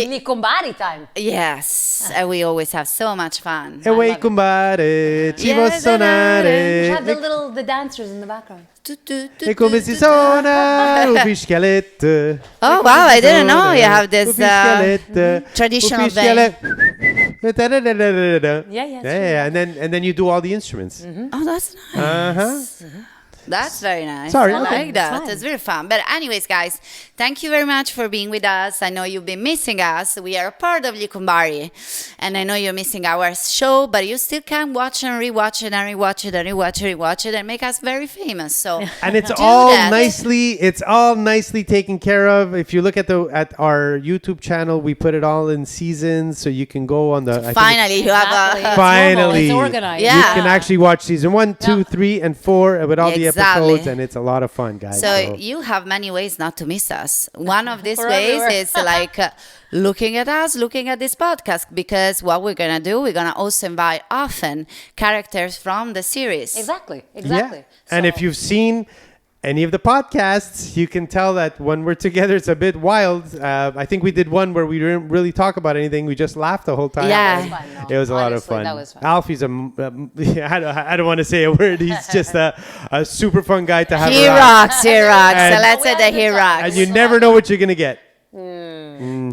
Gli Cumbare time. Yes, and we always have so much fun. E Wacky Cumbare, ci può You suonare. have the dancers in the background. E come si suona? Ufficialette. Oh wow, I didn't know you have this traditional Ufficiale- Yeah, and then you do all the instruments. Oh, that's nice. Uh-huh. That's very nice. Sorry. I like that. Fun. It's very fun. But anyways, guys, thank you very much for being with us. I know you've been missing us. We are a part of Gli Cumbare. And I know you're missing our show, but you still can watch and rewatch it and rewatch it and rewatch it and make us very famous. So And it's do all that. nicely taken care of. If you look at our YouTube channel, we put it all in seasons, so you can go on the. I think Finally, you have Exactly. a... It's Finally. normal. It's organized. Yeah. you can actually watch season 1, 2, Yeah. 3, and 4 with all the Exactly. episodes, and it's a lot of fun, guys. So you have many ways not to miss us. One of these We're ways everywhere. is like looking at us, looking at this podcast, because what we're going to do, we're going to also invite often characters from the series. Exactly. Yeah. And So- if you've seen any of the podcasts, you can tell that when we're together, it's a bit wild. I think we did one where we didn't really talk about anything. We just laughed the whole time. Yeah. That was fun, though. It was a lot of Honestly, fun. That was fun. Alfie's I don't want to say a word. He's just a super fun guy to have He around. rocks, he rocks. And- So let's say that he And rocks. And you never know what you're going to get.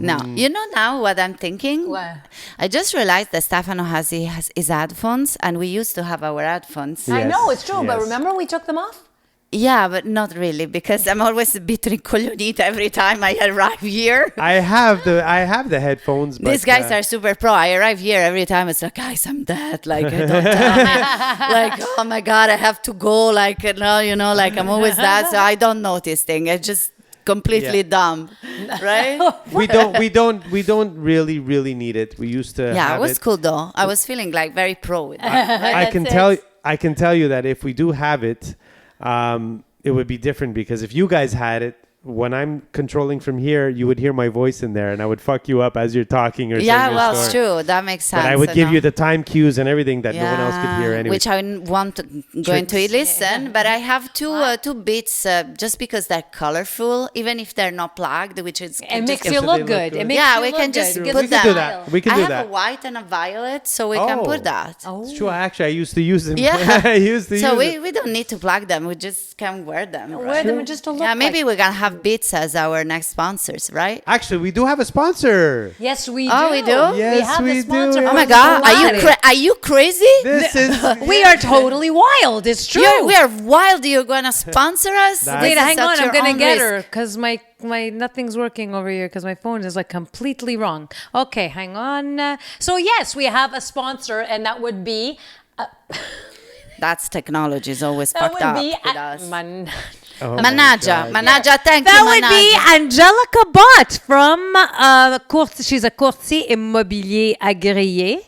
No, you know now what I'm thinking? What? I just realized that Stefano has his headphones, and we used to have our headphones. Yeah. I Yes, know, it's true, but yes. remember we took them off? Yeah, but not really, because I'm always a bit rincoglionita every time I arrive here. I have the headphones. But, These guys are super pro. I arrive here every time. It's like, guys, I'm dead. Like, don't tell me. Like, oh my God, I have to go. Like, no, like I'm always that. So I don't notice things. I just completely Yeah. dumb, right? we don't really need it. We used to. Yeah, have it was it. cool though. I was feeling like very pro with it. I can tell you that if we do have it, it would be different, because if you guys had it, when I'm controlling from here, you would hear my voice in there, and I would fuck you up as you're talking or Yeah, saying your well, story. it's true. That makes sense. But I would So give no. you the time cues and everything that no one else could hear anyway. Which I want to going to listen, but I have two bits just because they're colorful, even if they're not plugged, which is It makes just you so look they look good. good. It makes Yeah, you we look can good. just It put gives we you can do style. that. We can I do have that. a white and a violet, so we can put that. Oh. It's true. Actually, I used to use them. Yeah. I used to So use we don't need to plug them. We just can wear them. Wear them just to look Yeah, maybe like. we're gonna have Beats as our next sponsors, right? Actually, we do have a sponsor. Yes, we do. Oh, we do? Yes, we have we the sponsor. do. Oh my from God, Cumbare. are you crazy? This is. We are totally wild. It's true. We are wild. You're gonna sponsor us? That's- Wait, This is hang on. at I'm your gonna own get risk. her because my nothing's working over here because my phone is like completely wrong. Okay, hang on. So yes, we have a sponsor, and that would be That's technology is always that fucked would up be with us. Oh my Manaja, God. Manaja, thank that you, would be Manaja. Angelica Bott from she's a courtier immobilier agréé.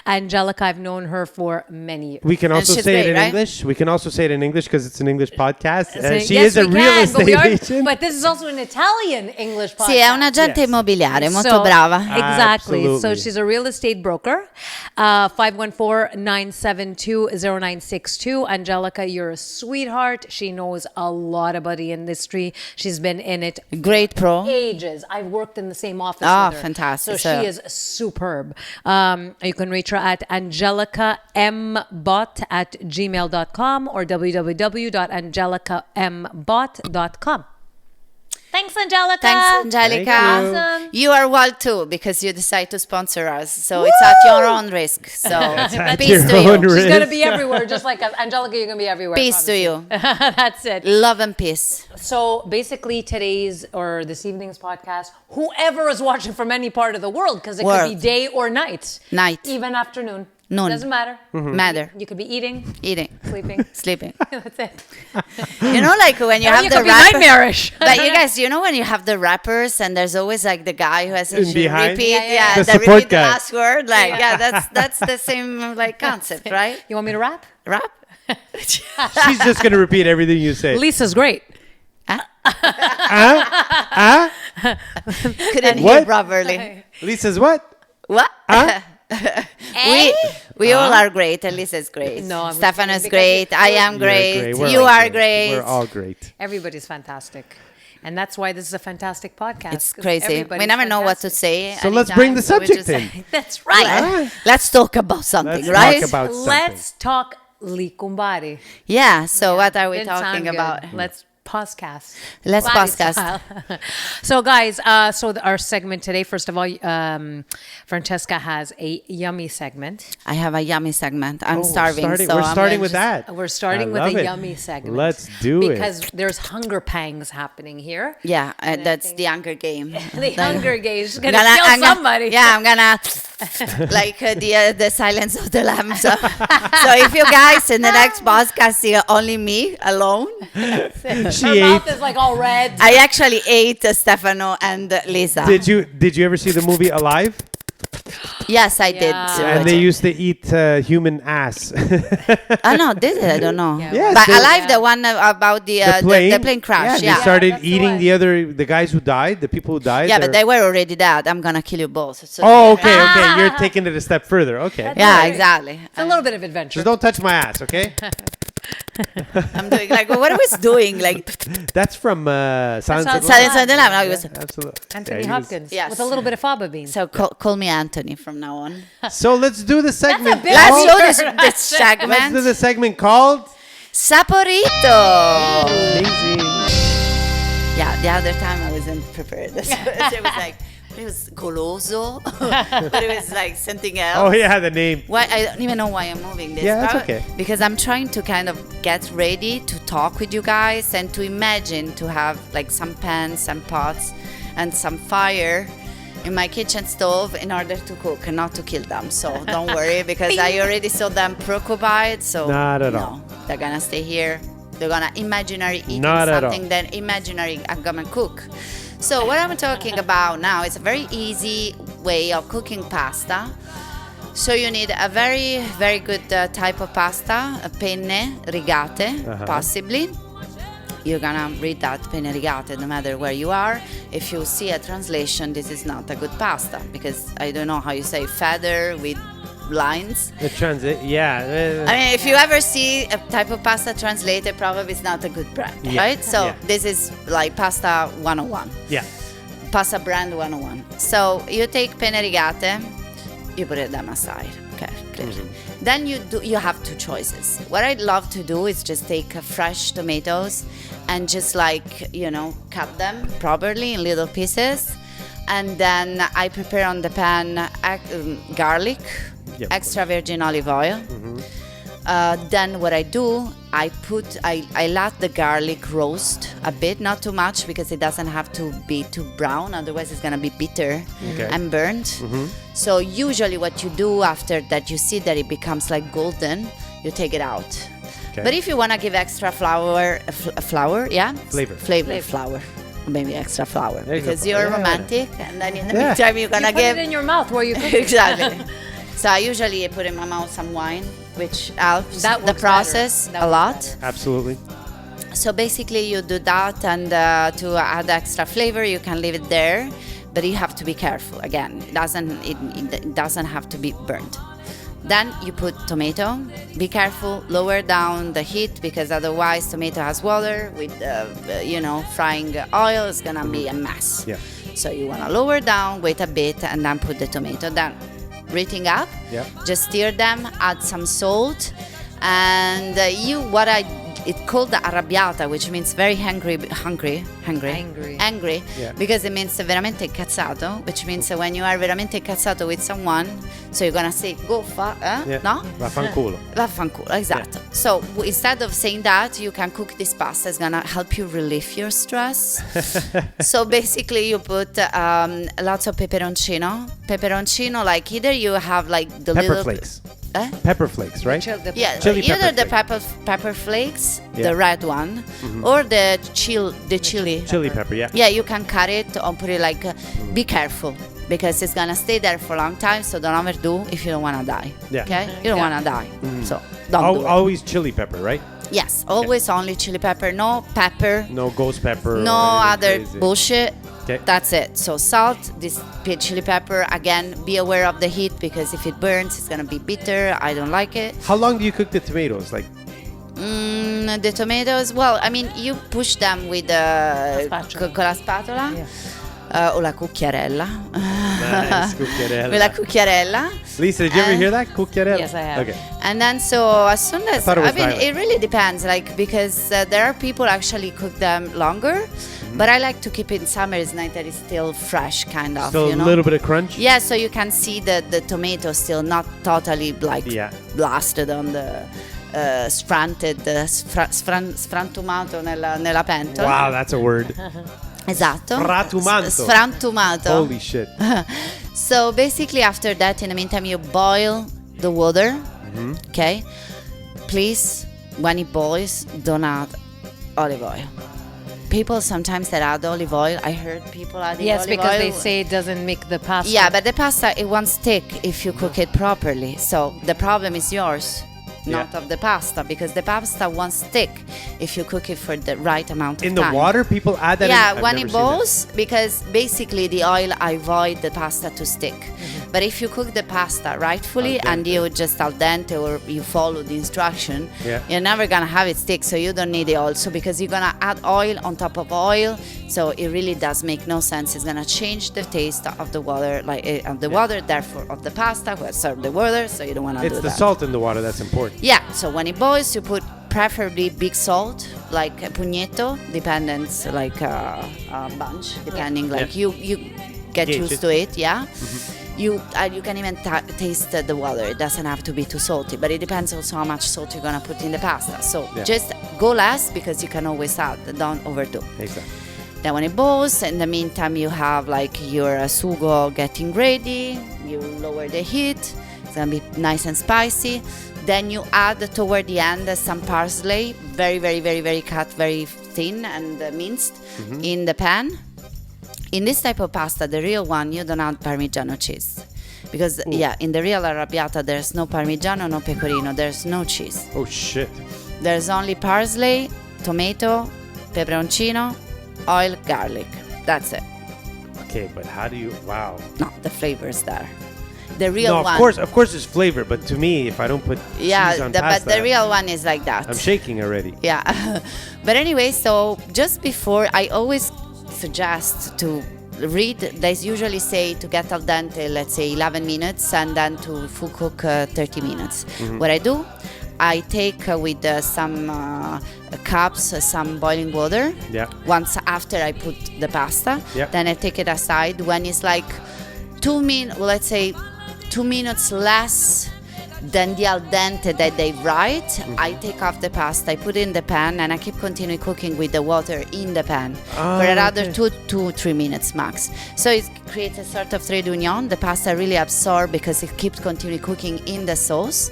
Angelica, I've known her for many years. We can also she's say it great, in right? English. We can also say it in English because it's an English podcast. She Yes, is a we real can, but we estate are- agent. But this is also an Italian English podcast. Sì, è un agente Yes. immobiliare, molto So- brava. Exactly. So Absolutely. she's a real estate broker. 514-972-0962. Angelica, you're a sweetheart. She knows a lot about the industry. She's been in it Great pro. ages. I've worked in the same office Ah, with her. fantastic. So she is superb. You can reach her at angelicambot@gmail.com or www.angelicambot.com. Thanks, Angelica. Thanks, Angelica. Thank you. Awesome. You are wild too because you decide to sponsor us. So it's at your own risk. So at peace your to own you. risk. She's going to be everywhere, just like us. Angelica, you're going to be everywhere. I Peace to promise you. That's it. Love and peace. So basically today's or this evening's podcast, whoever is watching from any part of the world, because it could World. be day or night. Night. Even afternoon. Noon. Doesn't matter. Matter. You could be eating, Eating. sleeping. Sleeping. That's it. You know, like when you Or have you the could be rapper. nightmarish. But you guys, you know when you have the rappers and there's always like the guy who has to In behind? repeat, Yeah. The that support repeat the guy. last word. Like, yeah, that's the same like concept, right? You want me to rap? Rap? She's just going to repeat everything you say. Lisa's great. Couldn't hear What? properly. Lisa's what? What? We all are great. Lisa's great. No, I'm Stefano's because great. I am You're great. We're You all are great. We're all great. Everybody's fantastic. And that's why this is a fantastic podcast. It's 'cause crazy. We everybody's never know what to fantastic. say. So let's bring the anytime, so we subject just- in. That's right. Ah. Let's talk about something, Let's right? talk about something. Let's talk Gli Cumbare. Yeah, so what are we Didn't sound talking good. about? Let's podcast. Let's Body podcast. style. So, guys, our segment today, first of all, Francesca has a yummy segment. I have a yummy segment. I'm Oh, starving. So we're I'm starting gonna with just- that. We're starting I with love a it. yummy segment. Let's do it. Because there's hunger pangs happening here. Yeah, I that's think- the Hunger Game. The Hunger Games gonna I'm kill gonna- somebody. yeah, I'm gonna like the Silence of the Lambs. So if you guys in the next podcast see only me alone, She Her ate. mouth is like all red. I actually ate Stefano and Lisa. Did you ever see the movie Alive? Yes, I did. Yeah. And they used to eat human ass. Oh no, did it? I don't know. Yeah. Yes, But they- Alive, the one about the plane crash. They Yeah. started that's the eating one. the guys who died, the people who died. Yeah, but they're- they were already dead. I'm gonna kill you both. So Oh, okay. You're taking it a step further. Okay. Yeah, Right. exactly. It's a little bit of adventure. Just don't touch my ass, okay? I'm doing like, what are we doing? Like, That's from Silence of the Silence Lambs. of the Lamb. No, it was- Absolutely. Anthony Yeah, he was- Hopkins Yes. with a little bit of fava beans. so call me Anthony from now on. So let's do the segment. bit Let's Oh, do this Let's do segment. the segment called Saporito. Amazing. Yeah, the other time I wasn't prepared. So it was like, it was goloso, but it was like something else. Oh yeah, the name. Why I don't even know why I'm moving this. Yeah, that's Probably okay. Because I'm trying to kind of get ready to talk with you guys and to imagine to have like some pans, some pots, and some fire in my kitchen stove in order to cook and not to kill them. So don't worry because I already saw them preoccupied. So Not at no, all. they're gonna stay here. They're gonna imaginary eating Not at all. something, then imaginary I'm gonna cook. So what I'm talking about now is a very easy way of cooking pasta. So you need a very, very good type of pasta, a penne rigate, possibly. You're gonna read that penne rigate no matter where you are. If you see a translation, this is not a good pasta because I don't know how you say feather with lines. The transit. Yeah. I mean, if you ever see a type of pasta translated, probably it's not a good brand, Yeah. right? So Yeah. this is like pasta 101. Yeah. Pasta brand 101. So you take penne rigate, you put it them aside. Okay, clear. Then you have two choices. What I'd love to do is just take fresh tomatoes and just like, cut them properly in little pieces. And then I prepare on the pan garlic, Yep. extra virgin olive oil. Then what I do, I let the garlic roast a bit, not too much because it doesn't have to be too brown, otherwise it's gonna be bitter Okay. and burnt. So usually what you do after that, you see that it becomes like golden, you take it out. Okay. But if you wanna give extra flour, Flavor. flour, maybe extra flour, There you go. because you're Yeah. romantic, and then in the Yeah. meantime you're gonna You put give it in your mouth while you cook. exactly. So I usually put in my mouth some wine, which helps That the works process better. That a works lot. Absolutely. So basically, you do that, and to add extra flavor, you can leave it there, but you have to be careful. Again, it doesn't have to be burnt. Then you put tomato. Be careful, lower down the heat because otherwise tomato has water with frying oil. It's gonna be a mess. Yeah. So you wanna lower down, wait a bit, and then put the tomato. Then heating up. Yeah. Just stir them. Add some salt, and it's called the arrabbiata, which means very hungry, Angry. Yeah. because it means veramente incazzato, which means when you are veramente incazzato with someone, so you're gonna say goffa, Yeah. no? Vaffanculo. Vaffanculo, esatto. So instead of saying that, you can cook this pasta. It's gonna help you relieve your stress. So basically, you put lots of peperoncino. Peperoncino, like either you have like the Pepper little flakes. Eh? Pepper flakes, right? Yeah, Chili either pepper the flakes. pepper flakes, Yeah. the red one, or the chili. Chili pepper, yeah. Yeah, you can cut it or put it like. Be careful because it's gonna stay there for a long time. So don't overdo if you don't wanna die. Yeah. Okay, you don't Yeah. wanna die. So don't do it. Always chili pepper, right? Yes, always only chili pepper. No pepper. No ghost pepper. No or anything other crazy. bullshit. Okay. That's it. So salt, this chili pepper. Again, be aware of the heat because if it burns, it's gonna be bitter. I don't like it. How long do you cook the tomatoes? Like The tomatoes, well, I mean, you push them with spatola. con la spatola. Yeah. O la cucchiarella. Nice, cucchiarella. With la cucchiarella. Lisa, did you ever hear that? Cucchiarella? Yes, I have. Okay. And then, so as soon as thought it was mean, dialect. it really depends, like, because there are people actually cook them longer, but I like to keep it in summer. It's nice that it's still fresh, kind of. Still you know? a little bit of crunch? Yeah, so you can see the tomato still not totally like blasted on the sfrantumato nella pentola. Wow, that's a word. Esatto. Sfrantumato. Holy shit. So basically, after that, in the meantime, you boil the water. Okay. Please, when it boils, don't add olive oil. People sometimes that add olive oil. I heard people adding Yes, olive because oil. they say it doesn't make the pasta. Yeah, but the pasta, it won't stick if you cook it properly. So the problem is yours, not of the pasta, because the pasta won't stick if you cook it for the right amount of In time. the water, people add that Yeah, in? when it boils, because basically the oil avoid the pasta to stick. But if you cook the pasta rightfully and you just al dente or you follow the instruction, you're never gonna have it stick. So you don't need the oil. So because you're gonna add oil on top of oil, so it really does make no sense. It's gonna change the taste of the water, of the water, therefore of the pasta. Who has served the water, so you don't wanna do that. It's the salt in the water that's important. Yeah. So when it boils, you put preferably big salt, like a pugnetto, dependence, like a bunch, depending. Like you get Gauge used it. to it. Yeah. You can even taste the water. It doesn't have to be too salty, but it depends also how much salt you're gonna put in the pasta. So just go less because you can always add. Don't overdo. Exactly. Then when it boils, in the meantime, you have like your sugo getting ready. You lower the heat. It's gonna be nice and spicy. Then you add toward the end some parsley, very, very, very, very cut, very thin and minced in the pan. In this type of pasta, the real one, you don't add Parmigiano cheese. Because, in the real arrabbiata, there's no Parmigiano, no pecorino, there's no cheese. Oh, shit. There's only parsley, tomato, peperoncino, oil, garlic. That's it. Okay, but how do you... Wow. No, the flavor's there. The real No, one. of course there's flavor, but to me, if I don't put cheese on but pasta... the real one is like that. I'm shaking already. Yeah. But anyway, so just before, I always suggest to read, they usually say to get al dente, let's say 11 minutes, and then to full cook 30 minutes. What I do, I take with some cups some boiling water. Yeah. Once after I put the pasta, Yeah. then I take it aside. When it's like 2 minutes, let's say 2 minutes less than the al dente that they write, I take off the pasta, I put it in the pan, and I keep continuing cooking with the water in the pan for another 2 to 3 minutes max. So it creates a sort of trait d'oignon. The pasta really absorbs because it keeps continuing cooking in the sauce.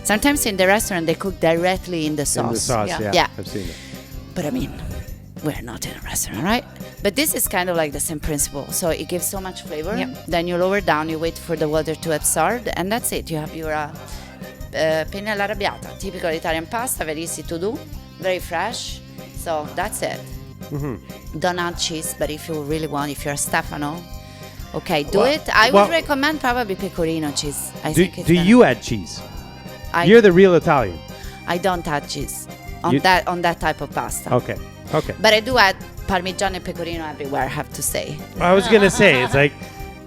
Sometimes in the restaurant they cook directly in the sauce. In the sauce, Yeah. Yeah. I've seen it. But I mean, we're not in a restaurant, right? But this is kind of like the same principle. So it gives so much flavor. Yep. Then you lower down, you wait for the water to absorb, and that's it. You have your penne all'arrabbiata, typical Italian pasta, very easy to do, very fresh. So that's it. Don't add cheese, but if you really want, if you're Stefano, okay, do it. I would recommend probably pecorino cheese. I think it's Do you add cheese? You're the real Italian. I don't add cheese on that type of pasta. Okay. But I do add Parmigiano and pecorino everywhere, I have to say. I was going to say, it's like,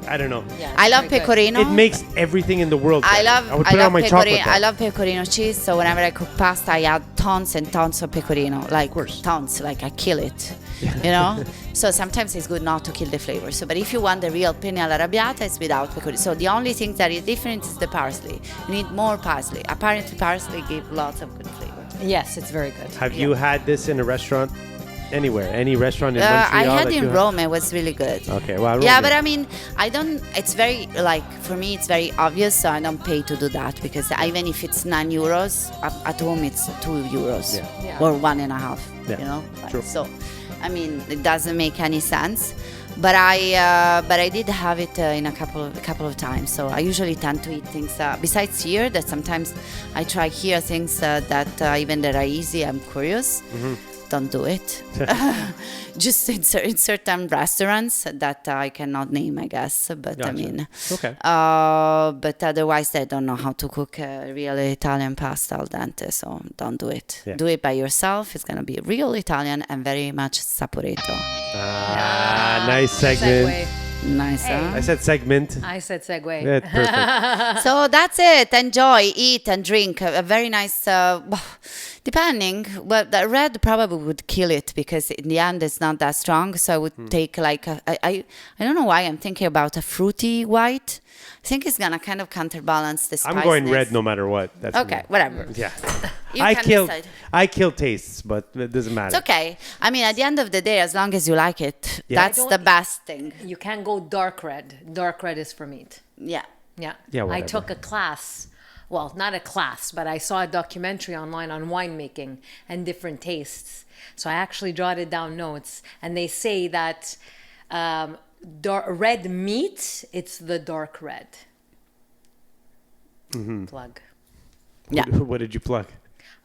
I don't know. Yeah, I love very good. pecorino. It makes everything in the world better. I would put it on my chocolate bar. I love pecorino cheese, so whenever I cook pasta, I add tons and tons of pecorino. Like, tons, like I kill it, you know? So sometimes it's good not to kill the flavor. So, but if you want the real penne all'arrabbiata, it's without pecorino. So the only thing that is different is the parsley. You need more parsley. Apparently parsley gives lots of good flavor. Yes, it's very good. Have you had this in a restaurant? Anywhere? Any restaurant in Montreal? I had that in you Rome. It was really good. Okay, well, Yeah, Rome but is- I mean, I don't. It's very like for me, it's very obvious. So I don't pay to do that because even if it's €9, at home it's €2 Yeah. or 1.5. Yeah, You know, true. so I mean, it doesn't make any sense. But I did have it in a couple of times. So I usually tend to eat things besides here. That sometimes I try here things that even that are easy. I'm curious. Don't do it. Just in certain restaurants that I cannot name, I guess. But Gotcha. I mean, Okay. but otherwise they don't know how to cook real Italian pasta al dente. So don't do it. Yeah. Do it by yourself. It's gonna be real Italian and very much Saporito. Nice segment. Segue. Nice, Hey. huh? I said segment. I said segue. Yeah, perfect. So that's it. Enjoy, eat, and drink. A very nice. Depending, well, the red probably would kill it because in the end it's not that strong. So I would take like I don't know why I'm thinking about a fruity white. I think it's gonna kind of counterbalance the spiciness. I'm going red no matter what. That's Okay, me. whatever. Yeah. You I can kill. decide. I kill tastes, but it doesn't matter. It's okay. I mean, at the end of the day, as long as you like it, Yeah. that's I the don't- best thing. You can't go dark red. Dark red is for meat. Yeah. Yeah. Yeah, I whatever. took a class. Well, not a class, but I saw a documentary online on winemaking and different tastes. So I actually jotted down notes, and they say that red meat, it's the dark red. Plug. Yeah. What did you plug?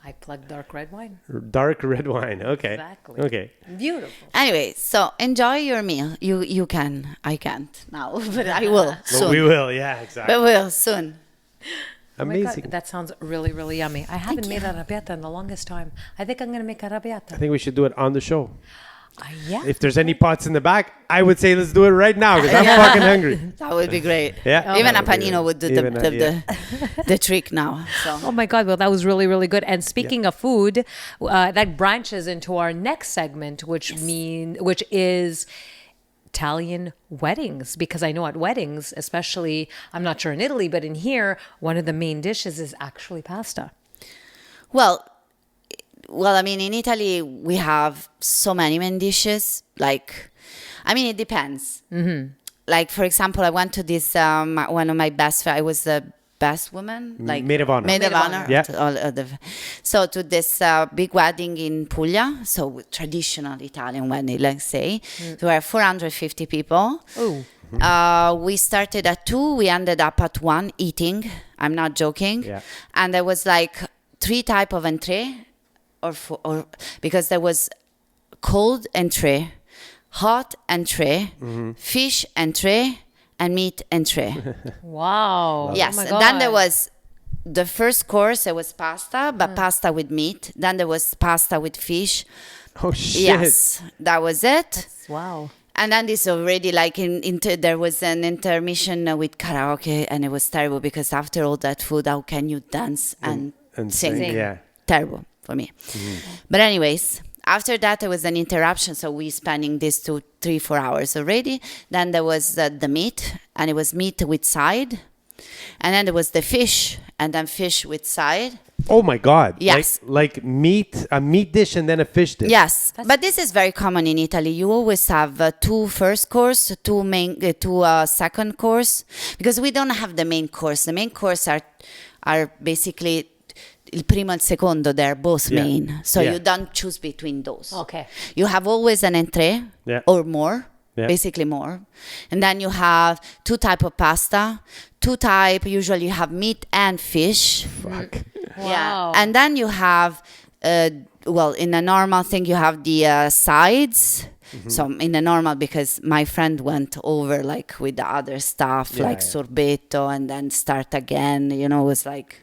I plugged dark red wine. Dark red wine. Okay. Exactly. Okay. Beautiful. Anyway, so enjoy your meal. You can. I can't now, but I will But soon. we will. Yeah. Exactly. But will soon. Oh my God, Amazing. that sounds really, really yummy. I haven't made arrabbiata in the longest time. I think I'm going to make I arrabbiata. think we should do it on the show. Yeah. If there's any pots in the back, I would say let's do it right now because I'm fucking hungry. That would be great. Yeah. Even a That would be panino great. would do Even the trick now. So Oh my God! Well, that was really, really good. And speaking of food, that branches into our next segment, which is Italian weddings. Because I know at weddings, especially, I'm not sure in Italy, but in here, one of the main dishes is actually pasta. well, I mean, in Italy we have so many main dishes. Like, I mean, it depends. Like, for example, I went to this one of my best friends. I was the best woman, like Maid of honor. Maid of Maid of honor. honor. Yeah. To all of so to this big wedding in Puglia, so with traditional Italian wedding, let's say. There were 450 people. Oh, We started at 2, we ended up at 1 eating. I'm not joking. Yeah. And there was like 3 type of entree, or because there was cold entree, hot entree, fish entree, and meat entree. wow! Yes. Oh my And then there God. was the first course. There was pasta, but pasta with meat. Then there was pasta with fish. Oh shit. Yes, that was it. Wow. And then this already like there was an intermission with karaoke, and it was terrible because after all that food, how can you dance and sing? sing, yeah. Terrible for me. But anyways, after that there was an interruption, so we spending this 2, 3, 4 hours already. Then there was the meat, and it was meat with side, and then there was the fish, and then fish with side. Oh my God. Yes. Like meat, a meat dish and then a fish dish. Yes, but this is very common in Italy. You always have 2 first course, 2 second course, because we don't have the main course. The main course are basically il primo e il secondo. They're both Yeah. main, so Yeah. you don't choose between those. Okay. You have always an entree Yeah. or more, Yeah. basically more, and then you have 2 type of pasta. 2 type usually you have meat and fish. Fuck. Yeah, Wow. and then you have, in a normal thing, you have the sides. So in the normal, because my friend went over like with the other stuff, Yeah, like yeah. sorbetto, and then start again. You know, it was like.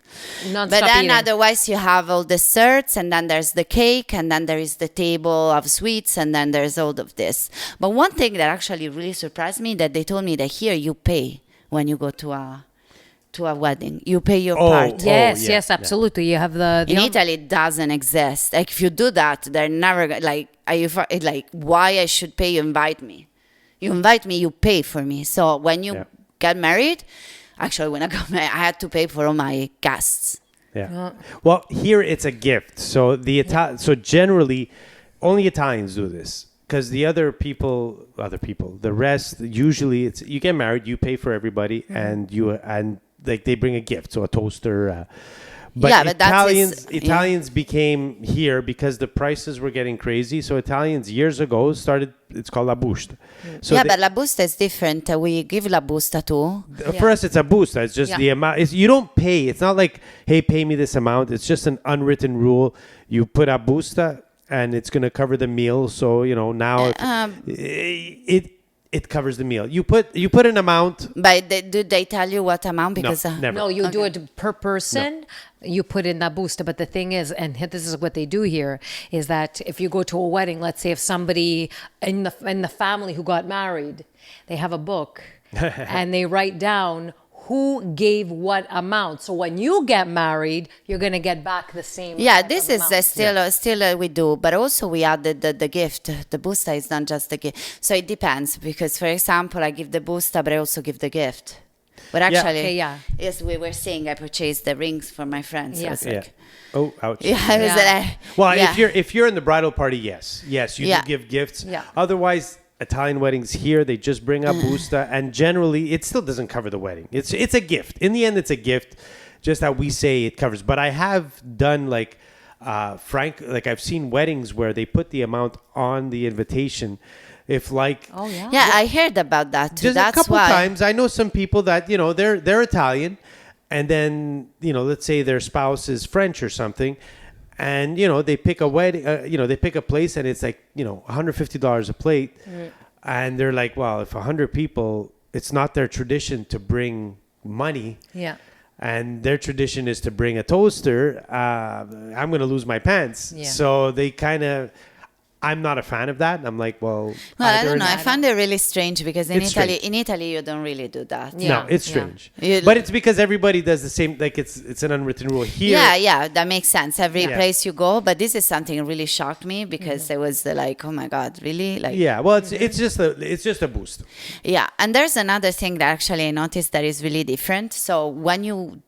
Non-stop But then eating. otherwise you have all desserts, and then there's the cake, and then there is the table of sweets, and then there's all of this. But one thing that actually really surprised me, that they told me that here you pay when you go to a wedding. You pay your part. Yes, yeah, yes, yeah. absolutely. You have the In Italy, it doesn't exist. Like if you do that, they're never like. Like why I should pay? You invite me. You invite me. You pay for me. So when you Yeah. get married, actually when I got married, I had to pay for all my guests. Yeah. Well, here it's a gift. So so generally, only Italians do this because the the rest usually it's you get married, you pay for everybody, and like they bring a gift, so a toaster. But Yeah, but that is- Italians became here because the prices were getting crazy. So Italians years ago started. It's called la busta. So but la busta is different. We give la busta too. for us, it's a busta. It's just Yeah. the amount. You don't pay. It's not like, hey, pay me this amount. It's just an unwritten rule. You put a busta, and it's going to cover the meal. So now it covers the meal. You put an amount. But do they tell you what amount? Because No, never. No, you do it per person. You put in that booster. But the thing is, and this is what they do here, is that if you go to a wedding, let's say if somebody in the family who got married, they have a book and they write down who gave what amount. So when you get married, you're going to get back the same. yeah, type this of is amount. still we do, but also we added the gift. The busta is not just the gift. So it depends because, for example, I give the busta, but I also give the gift. But actually, Okay, yeah. yes, we were saying I purchased the rings for my friends. Yeah. I was Yeah. like, Oh, ouch. yeah, I was Yeah. like, Well, yeah. if you're in the bridal party, yes, you Yeah. do give gifts. Yeah. Otherwise, Italian weddings here, they just bring a busta, and generally, it still doesn't cover the wedding. It's a gift. In the end, it's a gift, just that we say it covers. But I have done like I've seen weddings where they put the amount on the invitation. If like Oh, yeah. Yeah, I heard about that too. just a That's couple why. times, I know some people that they're Italian, and then let's say their spouse is French or something, and they pick a wedding, they pick a place, and it's like $150 a plate, and they're like, well, if 100 people, it's not their tradition to bring money. Yeah. And their tradition is to bring a toaster. I'm going to lose my pants. Yeah. So they I'm not a fan of that. I'm like, well, Well, I either- don't know. I found it really strange because It's strange. in Italy, you don't really do that. Yeah. No, it's Yeah. strange. You- But it's because everybody does the same. Like it's an unwritten rule here. Yeah, that makes sense. Every Yeah. place you go, but this is something that really shocked me because I was like, oh my god, really? Like, Yeah. Well, it's just a boost. yeah. And there's another thing that actually I noticed that is really different. So when you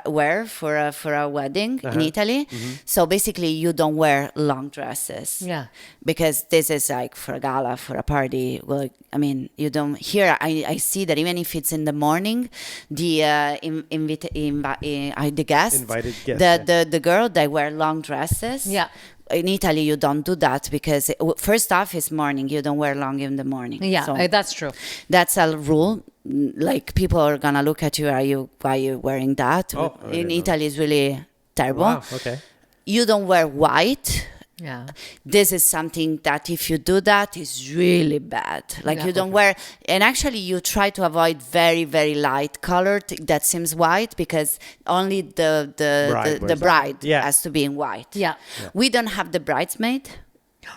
wear for a wedding in Italy, so basically you don't wear long dresses. Yeah. Because this is like for a gala, for a party. Well, I mean, you don't. Here, I see that even if it's in the morning, the the guests, Invited guests, the girl, they wear long dresses. Yeah. In Italy, you don't do that because first off, it's morning. You don't wear long in the morning. Yeah, So that's true. that's a rule. Like people are gonna look at you. Why are you wearing that? Oh, I In didn't know. Italy, it's really terrible. Wow. Okay. You don't wear white. Yeah. This is something that if you do that is really bad. Like Yeah. you don't wear, and actually you try to avoid very very light color that seems white because only the Bride the wears bride Yeah. has to be in white. Yeah. We don't have the bridesmaid.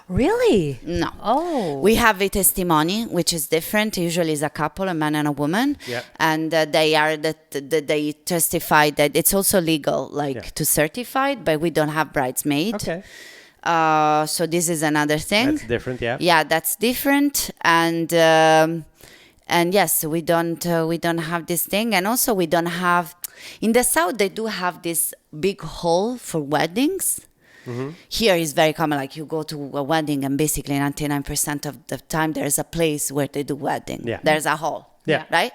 Really? No. Oh. We have a testimony, which is different. Usually, it's a couple, a man and a woman, Yeah. and they testify that it's also legal, like Yeah. to certify, but we don't have bridesmaid. Okay. So this is another thing. That's different. Yeah. Yeah, that's different, and yes, we don't have this thing, and also we don't have. In the south, they do have this big hall for weddings. Here is very common. Like you go to a wedding, and basically 99% of the time there's a place where they do wedding. Yeah. There's a hall. Yeah. Right.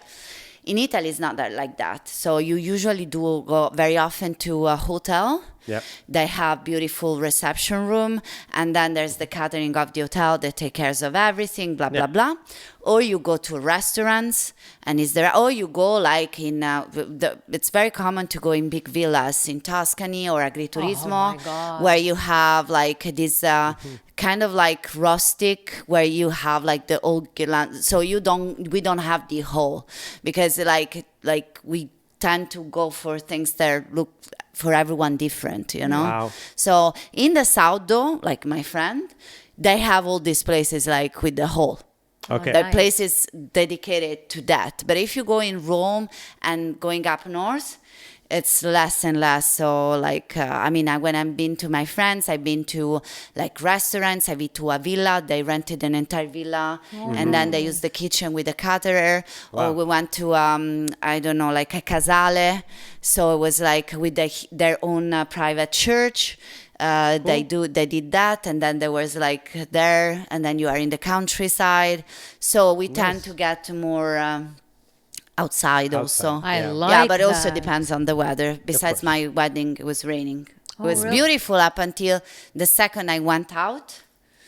In Italy, it's not that like that. So you usually do go very often to a hotel. Yep. They have beautiful reception room, and then there's the catering of the hotel that take care of everything, blah blah Yeah. blah. Or you go to restaurants, and is there? Or you go like in. It's very common to go in big villas in Tuscany or agriturismo, my God. where you have like this kind of like rustic, where you have like the old guirlande. So we don't have the hall because like we tend to go for things that look for everyone different, you know. Wow. So in the south, though, like my friend, they have all these places like with the hall. Okay. The Nice. place is dedicated to that. But if you go in Rome and going up north, it's less and less. So like, when I've been to my friends, I've been to like restaurants, I've been to a villa, they rented an entire villa and then they used the kitchen with a caterer. Wow. Or we went to, like a casale. So it was like with their own private church. They did that, and then there was like there, and then you are in the countryside. So we tend to get more outside also. I Yeah. like Yeah, but it also that. depends on the weather. Besides my wedding, it was raining. It was really? beautiful up until the second I went out.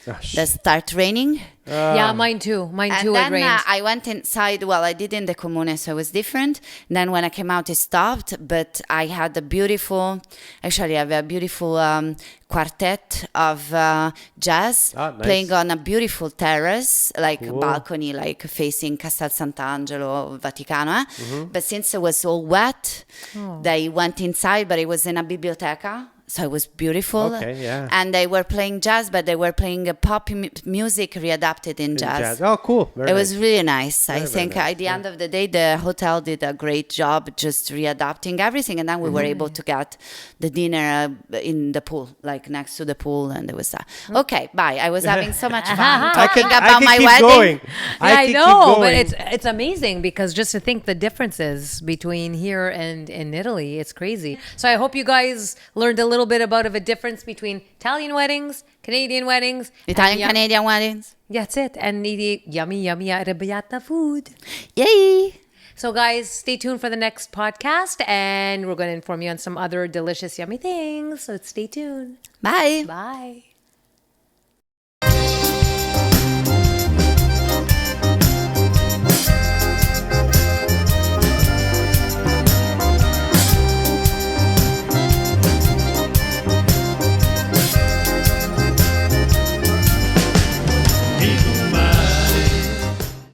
Oh, It start raining. Yeah, mine too. Mine And too. then It rained. I went inside. Well, I did in the comune, so it was different. Then when I came out, it stopped. But I had a beautiful, actually, I have a beautiful quartet of jazz Ah, nice. playing on a beautiful terrace, like balcony, like facing Castel Sant'Angelo, Vaticano. But since it was all wet, they went inside, but it was in a biblioteca. So it was beautiful. Okay, yeah. And they were playing jazz, but they were playing a pop music readapted in jazz. Oh, cool. Very It was nice. really nice. I Very think nice, at the end of the day, the hotel did a great job just readapting everything. And then we were able to get the dinner in the pool, like next to the pool. And it was that. Okay, bye. I was having so much fun talking about my keep wedding. Going. I could know, keep but going. it's amazing because just to think the differences between here and in Italy, it's crazy. So I hope you guys learned a little bit about a difference between Italian weddings, Canadian weddings, Italian Canadian weddings. That's it, and the yummy arrabbiata food. Yay! So guys, stay tuned for the next podcast, and we're going to inform you on some other delicious, yummy things. So stay tuned. Bye. Bye.